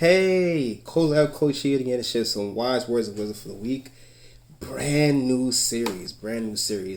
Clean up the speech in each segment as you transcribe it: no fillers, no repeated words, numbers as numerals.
Hey, Colabcoaching again to share some wise words of wisdom for the week. Brand new series.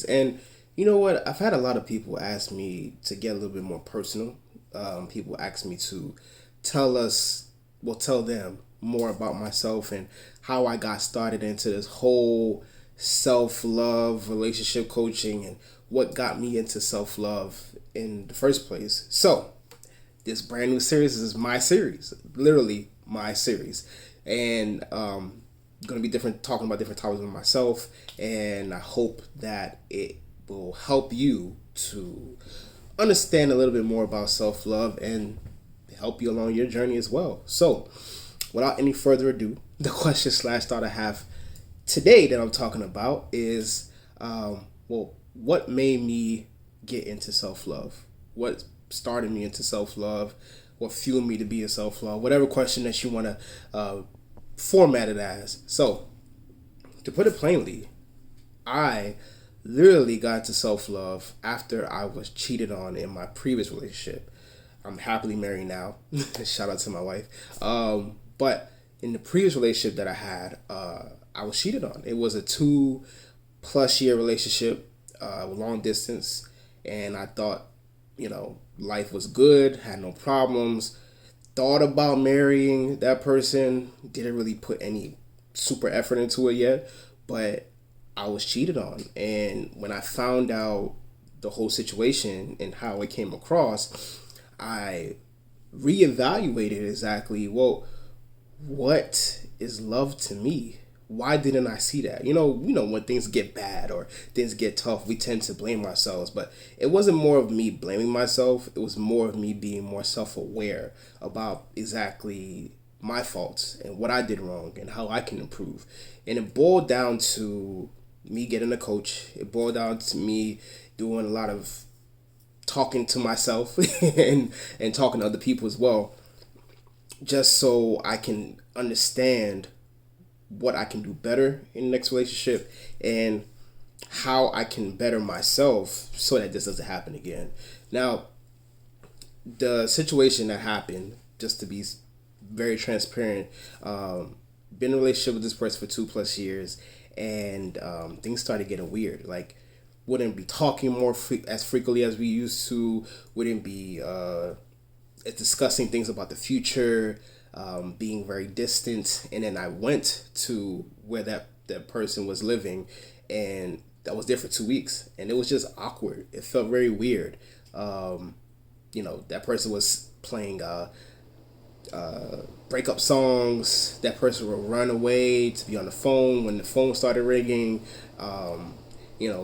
And you know what? I've had a lot of people ask me to get a little bit more personal. People ask me to tell us, tell them more about myself and how I got started into this whole self love relationship coaching and what got me into self love in the first place. So, this brand new series is my series, literally my series, and going to be different, talking about different topics with myself, and I hope that it will help you to understand a little bit more about self love and help you along your journey as well. So, without any further ado, the question slash thought I have today that I'm talking about is, what made me get into self love? What started me into self love? What fueled me to be in self love? Whatever question that you want to format it as. So, to put it plainly, I literally got into self love after I was cheated on in my previous relationship. I'm happily married now. Shout out to my wife. But in the previous relationship that I had, I was cheated on. It was a 2+ year relationship, long distance, and I thought, life was good, had no problems, thought about marrying that person, didn't really put any super effort into it yet, but I was cheated on. And when I found out the whole situation and how it came across, I reevaluated exactly, what is love to me? Why didn't I see that? When things get bad or things get tough, we tend to blame ourselves. But it wasn't more of me blaming myself. It was more of me being more self-aware about exactly my faults and what I did wrong and how I can improve. And it boiled down to me getting a coach. It boiled down to me doing a lot of talking to myself and talking to other people as well, just so I can understand what I can do better in the next relationship and how I can better myself so that this doesn't happen again. Now, the situation that happened, just to be very transparent, been in a relationship with this person for 2+ years, and things started getting weird. Like, wouldn't be talking as frequently as we used to, wouldn't be discussing things about the future, being very distant. And then I went to where that person was living, and I was there for 2 weeks, and it was just awkward. It felt very weird. That person was playing breakup songs. That person would run away to be on the phone when the phone started ringing.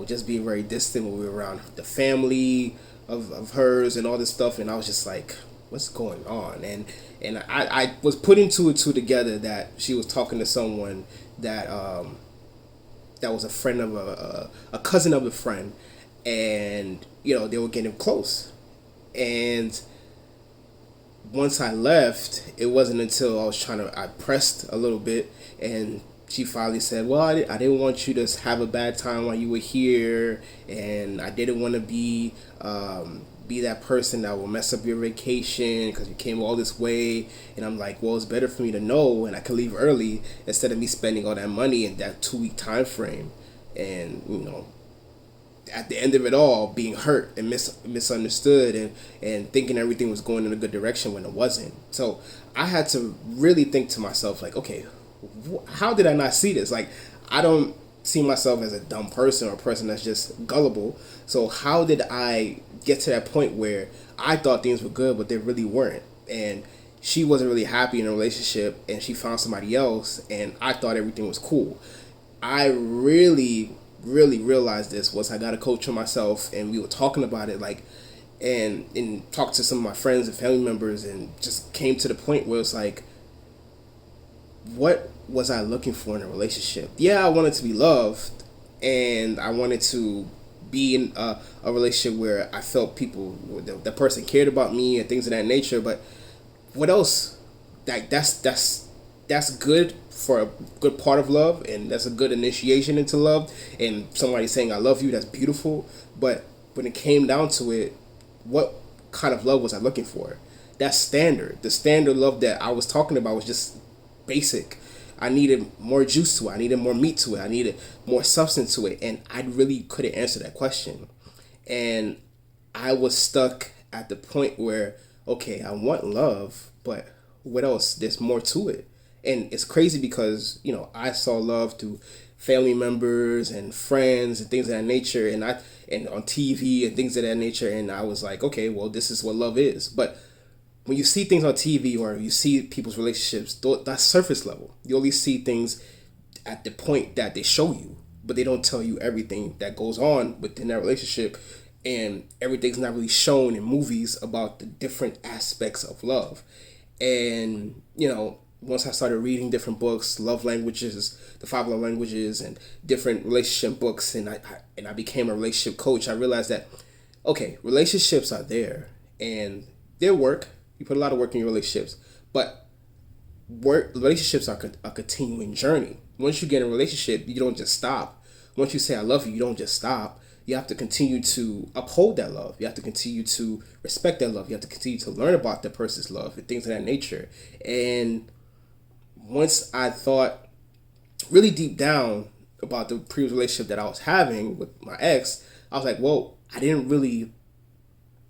Just being very distant when we were around the family of hers and all this stuff. And I was just like, what's going on? And I was putting two and two together that she was talking to someone that that was a friend of a cousin of a friend, and they were getting close. And once I left, it wasn't until I pressed a little bit, and she finally said, well, I didn't want you to have a bad time while you were here, and I didn't want to be that person that will mess up your vacation because you came all this way. And I'm like, well, it's better for me to know, and I could leave early instead of me spending all that money in that 2-week time frame. And at the end of it all, being hurt and misunderstood and thinking everything was going in a good direction when it wasn't. So I had to really think to myself, like, okay, how did I not see this? Like, I don't see myself as a dumb person or a person that's just gullible. So how did I get to that point where I thought things were good, but they really weren't? And she wasn't really happy in a relationship, and she found somebody else, and I thought everything was cool. I really realized this once I got a coach for myself, and we were talking about it, and talked to some of my friends and family members, and just came to the point where it's like, what was I looking for in a relationship? Yeah, I wanted to be loved, and I wanted to be in a relationship where I felt the person cared about me and things of that nature. But what else? That's good for a good part of love, and that's a good initiation into love. And somebody saying I love you, that's beautiful. But when it came down to it, what kind of love was I looking for? that standard. The standard love that I was talking about was just basic. I needed more juice to it. I needed more meat to it. I needed more substance to it. And I really couldn't answer that question. And I was stuck at the point where, okay, I want love, but what else? There's more to it. And it's crazy because, I saw love through family members and friends and things of that nature, and on TV and things of that nature, and I was like, okay, well, this is what love is. But when you see things on TV or you see people's relationships, that's surface level. You only see things at the point that they show you, but they don't tell you everything that goes on within that relationship, and everything's not really shown in movies about the different aspects of love. And once I started reading different books, love languages, the 5 love languages, and different relationship books, and I became a relationship coach, I realized that, okay, relationships are there, and they're work. You put a lot of work in your relationships, but relationships are a continuing journey. Once you get in a relationship, you don't just stop. Once you say I love you, you don't just stop. You have to continue to uphold that love. You have to continue to respect that love. You have to continue to learn about the person's love and things of that nature. And once I thought really deep down about the previous relationship that I was having with my ex, I was like, well, I didn't really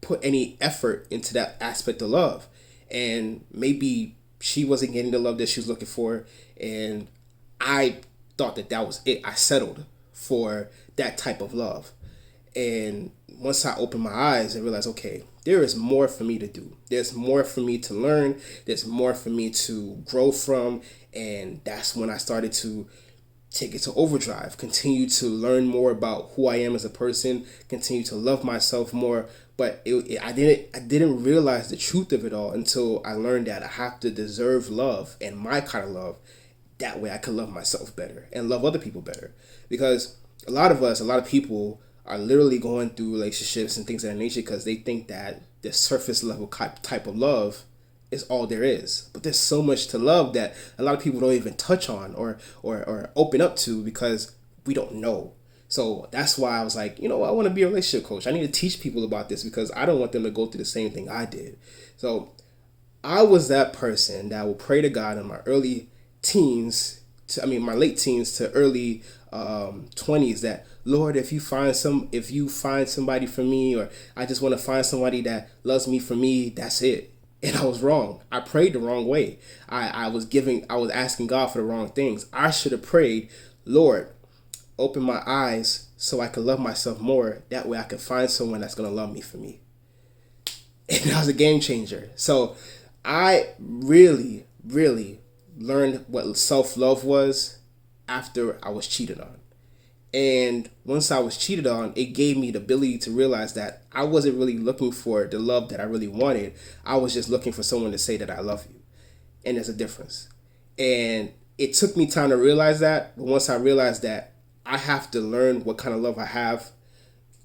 put any effort into that aspect of love. And maybe she wasn't getting the love that she was looking for. And I thought that was it. I settled for that type of love. And once I opened my eyes and realized, okay, there is more for me to do. There's more for me to learn. There's more for me to grow from. And that's when I started to take it to overdrive, continue to learn more about who I am as a person, continue to love myself more. But I didn't realize the truth of it all until I learned that I have to deserve love, and my kind of love. That way I can love myself better and love other people better. Because a lot of people are literally going through relationships and things of that nature because they think that the surface level type of love is all there is. But there's so much to love that a lot of people don't even touch on or open up to because we don't know. So that's why I was like, I want to be a relationship coach. I need to teach people about this because I don't want them to go through the same thing I did. So I was that person that would pray to God in my early teens, my late teens to early 20s, that Lord, if you find somebody for me, or I just want to find somebody that loves me for me, that's it. And I was wrong. I prayed the wrong way. I was asking God for the wrong things. I should have prayed, Lord, open my eyes so I could love myself more. That way I could find someone that's going to love me for me. And that was a game changer. So I really, really learned what self-love was after I was cheated on. And once I was cheated on, it gave me the ability to realize that I wasn't really looking for the love that I really wanted. I was just looking for someone to say that I love you. And there's a difference. And it took me time to realize that. But once I realized that I have to learn what kind of love I have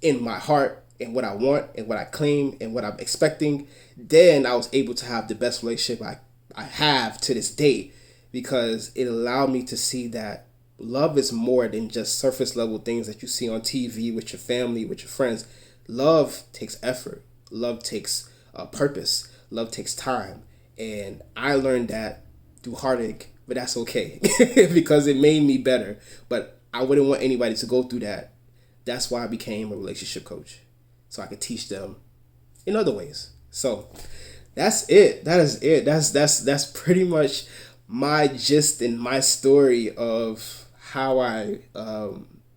in my heart and what I want and what I claim and what I'm expecting, then I was able to have the best relationship I have to this day, because it allowed me to see that love is more than just surface level things that you see on TV with your family, with your friends. Love takes effort. Love takes purpose. Love takes time. And I learned that through heartache, but that's okay because it made me better. But I wouldn't want anybody to go through that. That's why I became a relationship coach, so I could teach them in other ways. So that's it. That is it. That's pretty much my gist and my story of how I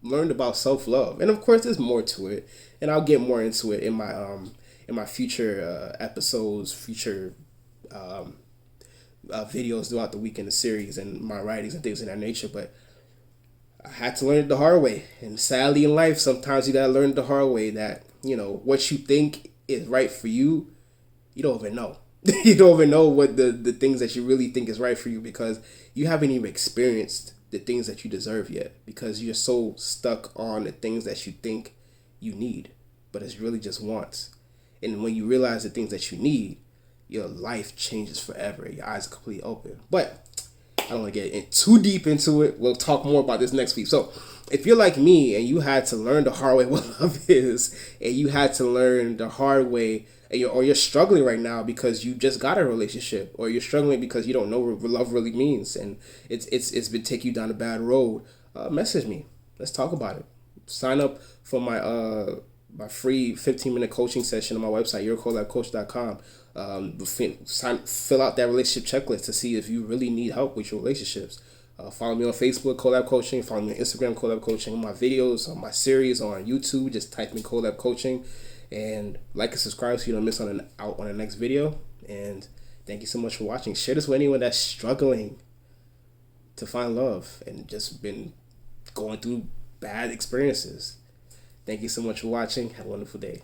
learned about self-love. And of course there's more to it, and I'll get more into it in my future episodes, future videos throughout the week in the series, and my writings and things of that nature. But I had to learn it the hard way, and sadly in life sometimes you gotta learn it the hard way, that what you think is right for you, you don't even know. You don't even know what the things that you really think is right for you, because you haven't even experienced the things that you deserve yet, because you're so stuck on the things that you think you need, but it's really just wants. And when you realize the things that you need, your life changes forever. Your eyes are completely open. But I don't want to get too deep into it. We'll talk more about this next week. So if you're like me and you had to learn the hard way what love is, and you had to learn the hard way, or you're struggling right now because you just got a relationship, or you're struggling because you don't know what love really means, and it's been taking you down a bad road, message me. Let's talk about it. Sign up for my free 15-minute coaching session on my website, yourcolabcoach.com. Fill out that relationship checklist to see if you really need help with your relationships. Follow me on Facebook, Colab Coaching. Follow me on Instagram, Colab Coaching. On my videos, on my series, on YouTube, just type in Colab Coaching. And like and subscribe so you don't miss out on the next video. And thank you so much for watching. Share this with anyone that's struggling to find love and just been going through bad experiences. Thank you so much for watching. Have a wonderful day.